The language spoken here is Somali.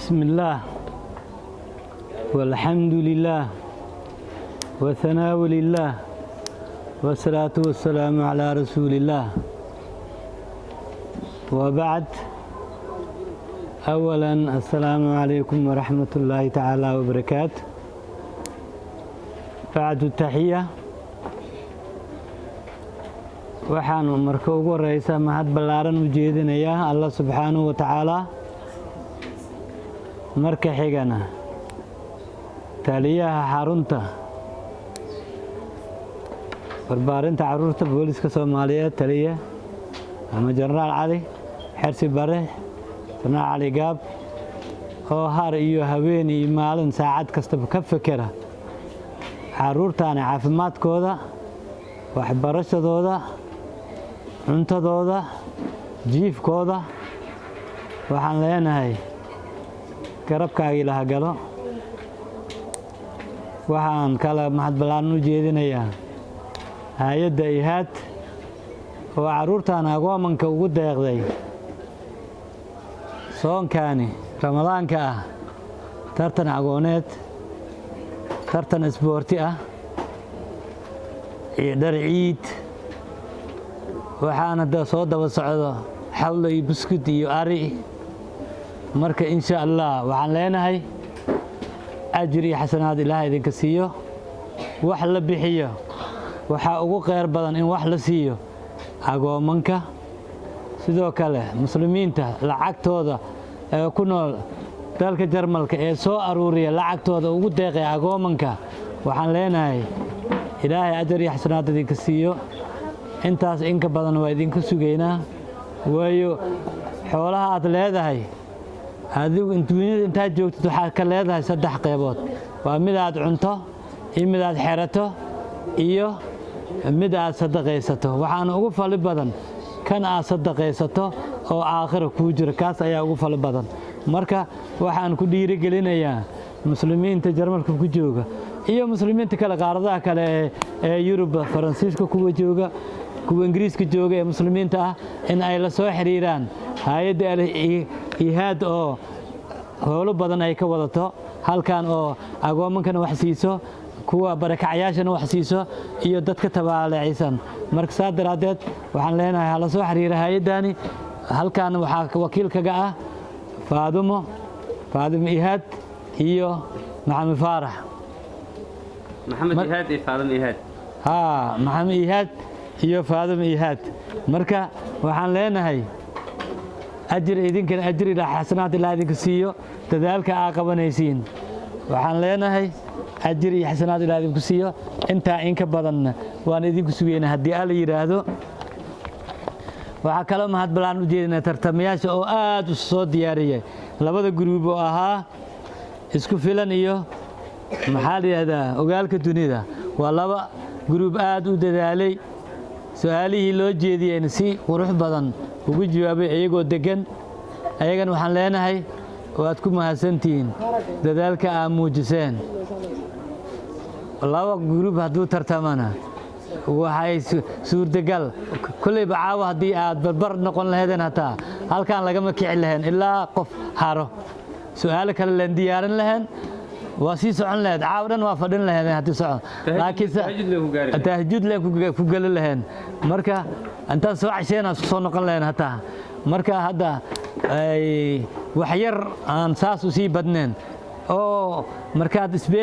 بسم الله والحمد لله والثناء لله والصلاة والسلام على رسول الله وبعد. أولا السلام عليكم ورحمة الله تعالى وبركاته. بعد التحية waxaan marka ugu horeysa mahad ballaaran u jeedinayaa Allah subxaanahu wa ta'ala. marka xigana taliyaha xarunta barbaarinta caruurta booliska Soomaaliyeed taliye ama Generaal Cali Xirsi Bare Generaal Cali Gaab oo har iyo habeen iyo maalin saacad kasta ka fikira caruurtaana caafimaadkooda waxbarashadooda cuntadooda jiifkooda waxaan leenahay garabkaaga ilaha galo. waxaan kala mahad ballaaran u jeedinayaa hay'adda IHAD oo caruurtaan agoomanka ugu deeqday soonkaani ramadaanka ah tartan agooneed tartan isboorti ah iyo dhar ciid waxaan hadda soo daba socdo xawlo iyo buskud iyo ari. marka insha Allah waxaan leenahay ajir iyo xasanaad Ilaahay idinka siiyo. wax la bixiyo waxa ugu qeyr badan in wax la siiyo agoomanka. sidoo kale muslimiinta lacagtooda ee ku nool dalka Jarmalka ee soo aruuriya lacagtooda ugu deeqay agoomanka waxaan leenahay Ilaahay ajir iyo xasanaad idinka siiyo. intaas in ka badan waa idinka sugeynaa waayo xoolaha aad leedahay adigu intuunida intaad joogtid waxaad ka leedahay saddex qaybood. waa mid aad cunto iyo mid aad xerato iyo mid aad sadaqaysato. waxaana ugu fali badan kan aad sadaqaysato oo aakhira kuu jira kaas ayaa ugu fali badan. marka waxaan ku dhiirigelinayaa muslimiinta Jarmalka ku jooga iyo muslimiinta kale qaaradaha kale ee Yurub Faransiiska kuwa jooga kuwa Ingiriiska jooga ee muslimiinta ah in ay la soo xiriiraan hay'adda IHAD oo howlo badan ay ka wadato halkan oo agoomankana wax siiso kuwa barakacayaashana wax siiso iyo dadka tabaalaysan. marka saa daraadeed waxaan leenahay hala soo xiriira hay'adani. halkan waxaa wakiil kaga ah Faadumo IHAD iyo Maxamed Faarax محمد إيهاد فاضل إيهاد محمد إيهاد iyo Faadumo IHAD. marka waxaan leenahay ajir idinkan ajir ila xasanaad ila idinka siiyo dadaalka aad qabanaysiin. waxaan leenahay ajir iyo xasanaad ila idinku siiyo. inta in ka badan waan idinku sugeynaa haddii alla yiraahdo. waxa kale mahad ballaaran u jeedinaa tartamayaasha oo aad u soo diyaariyay labada group oo ahaa isku filan iyo maxaa la yiraahdaa ogaalka dunida. waa laba group aad u dadaalay su'aalihii loo jeediyay si qurux badan ugu jawaabay iyagoo degan. ayagana waxaan leenahay waad ku mahadsantihiin dadaalka aad muujiseen. laba group hadduu tartamana waxay suurtagal kullayba caawa haddii aad barbar noqon lahaydeen hataa halkaan lagama kici lahayn ilaa qof haro su'aalo kale leen diyaarin lahayn waa sii socon lahayd caawa dhan waa fadhin lahaydeen haddii socon laakiin tahajjud leen ku gali lahayn. marka intaan soo casheenaa soo noqon lahayn hataa. marka hadda wax yar aan saas u sii badneen oo markaad